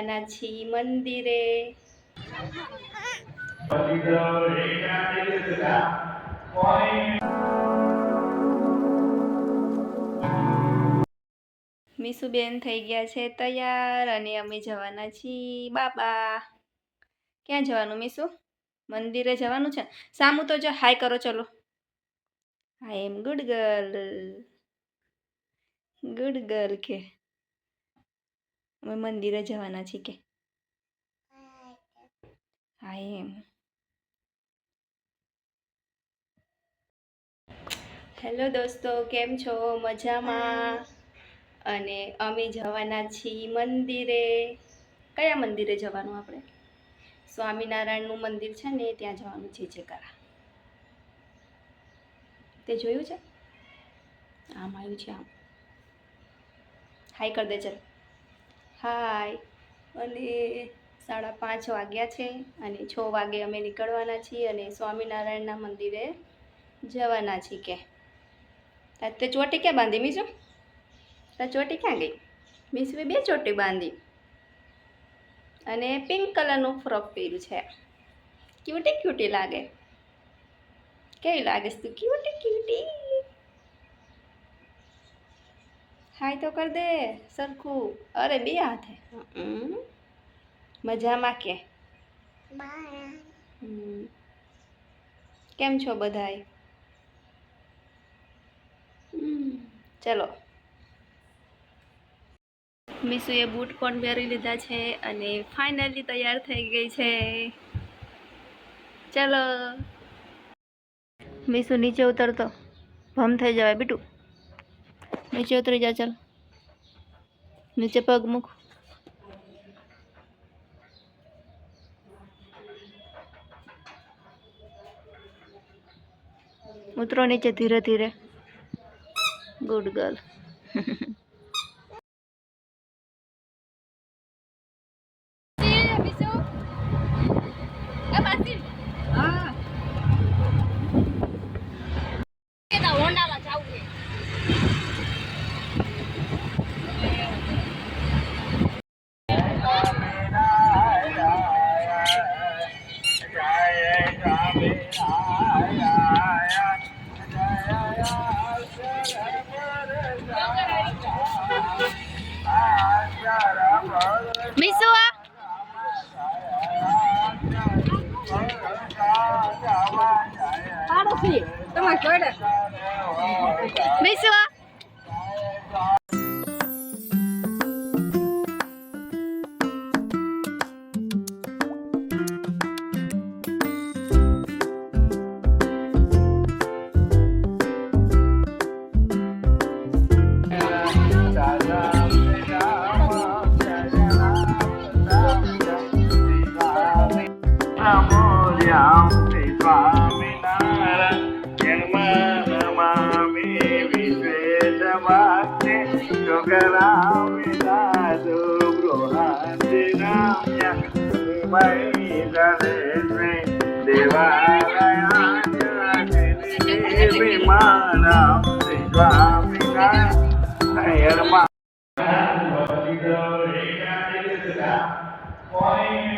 જવાના છીએ મંદિરે. મીસુબેન થઈ ગયા છે તૈયાર અને અમે જવાના છીએ બાબા. ક્યાં જવાનું મીસુ? મંદિરે જવાનું છે. સામુ તો જો હાય કરો ચલો. આઈ એમ ગુડ ગર્લ. ગુડ ગર્લ કે અમે મંદિરે જવાના છીએ કે આઈ એમ. હેલો દોસ્તો, કેમ છો? મજામાં? અને અમે જવાના છીએ મંદિરે. કયા મંદિરે જવાનું આપણે? સ્વામિનારાયણનું મંદિર છે ને ત્યાં જવાનું છે જયકારા. તે જોયું છે? આમ આવ્યું છે આમ. હાય કર દે ચાલ. હાય. અને 5:30 વાગ્યા છે અને 6 વાગે અમે નીકળવાના છીએ અને સ્વામિનારાયણના મંદિરે જવાના છીએ કે. તે ચોટી ક્યાં બાંધી મીસુ? તાર ચોટી ક્યાં ગઈ? મીસુએ 2 ચોટી બાંધી અને પિંક કલરનું ફ્રોક પહેર્યું છે. ક્યુટી ક્યુટી લાગે. કેવી લાગે તું? Cutie cutie. હાય તો કર દે સરખું. અરે 2 હાથે. મજામાં કે? કેમ છો બધાય? ચલો. મીસુએ બૂટ પણ પહેરી લીધા છે અને ફાઇનલી તૈયાર થઈ ગઈ છે. ચલો. મીસુ નીચે ઉતરતો ભમ થઈ જવાય બીટુ. નીચે ઉતરી જા ચાલ. નીચે પગ મૂક. ઉતરો નીચે ધીરે ધીરે. Good girl. મીસુ મીસુ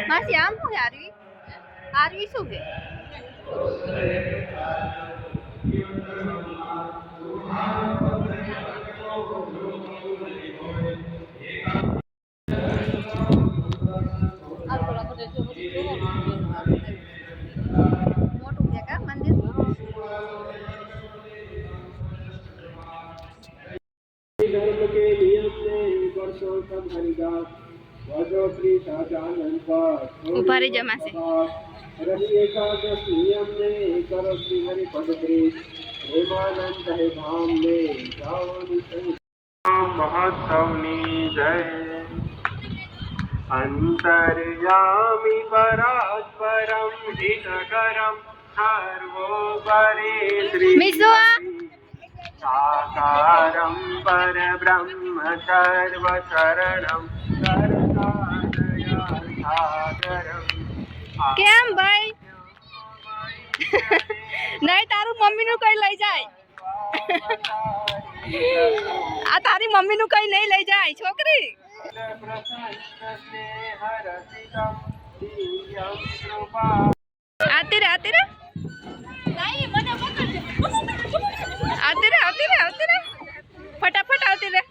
માસી આમ શું આરવી? આરવી શું કે? મોટું છે કા મંદિર? ઉભા રહી જા માસી. મહોત્સવની જય. અંતર્યામી પરાત્પરમ હિતકરમ સર્વોપરી સાકારમ પરબ્રહ્મ સર્વશરણમ સર્વસાધયાસાગરમ. કેમ ભાઈ? નહીં તારું મમ્મીનું કઈ લઈ જાય. આ તારી મમ્મીનું કઈ નહીં લઈ જાય છોકરી. हरसितं दिव्यं कृपा आती रे आती रे आती रे फटाफट आती रे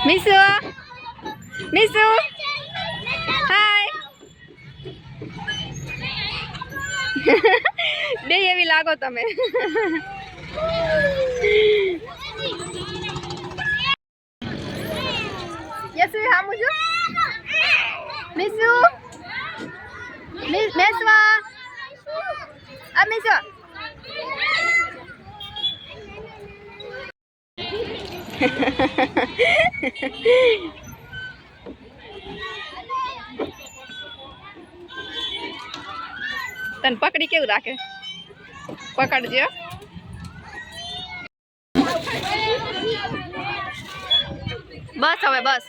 मिसू मिसू हाय બે એવી લાગો તમે યસુ હામુ જો મિસુ મેસવા આ મિસુ તને પકડી કેવું રાખે પકડજો બસ હવે બસ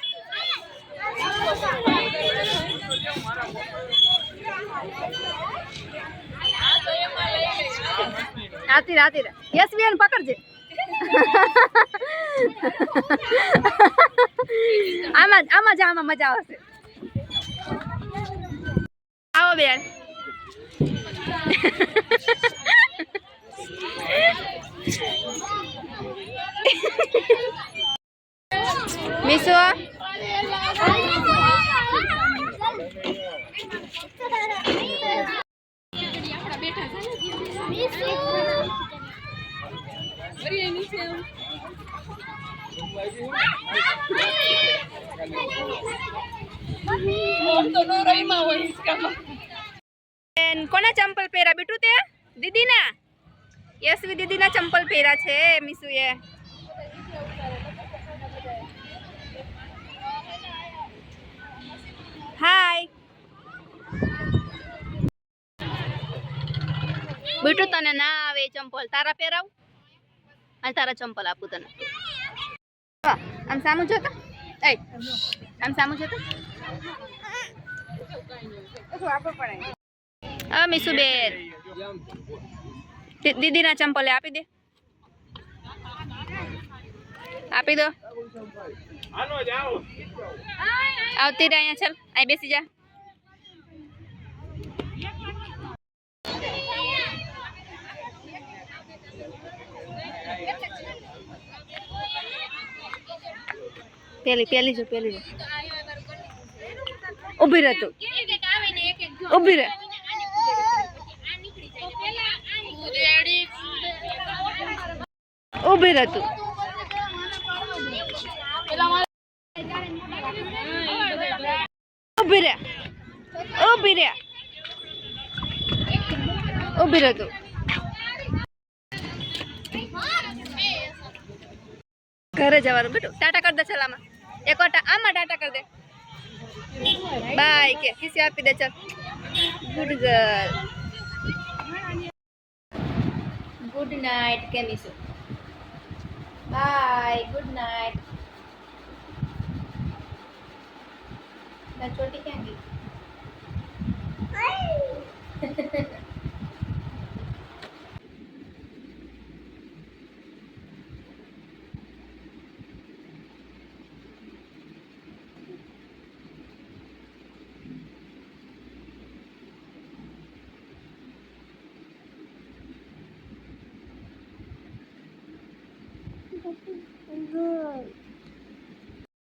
આતી રે યસ બેન પકડજે આમાં જા આમાં મજા આવશે આવો બેન મિસુ કોના ચંપલ પહેરા બેટું તે દીદી ના યશવી દીદી ના ચંપલ પહેરા છે મિસુએ હાય બેટું તને ના આવે ચંપલ તારા પહેરાવ અને તારા ચંપલ આપું તને આમ સામું જોતો એ આમ સામું જોતો હા મિસુ બેન દીદીના ચંપલ આપી દે આપી દો આવતી રે અહીંયા ચાલ અહીં બેસી જા પેલી જો ઊભી રહે તું ઊભી રહે ઊભી રહે તું ઊભી રહે તું ઘરે જવાનું બેટું ટાટા કર દે ચાલ આમાં એક વાર આમાં ટાટા કર દે બાય કે કિસી આપી દે ચાલ ગુડ ગર્લ ગુડ નાઇટ કે મિસુ બાય ગુડ નાઇટ ના ચોટી ક્યાં ગઈ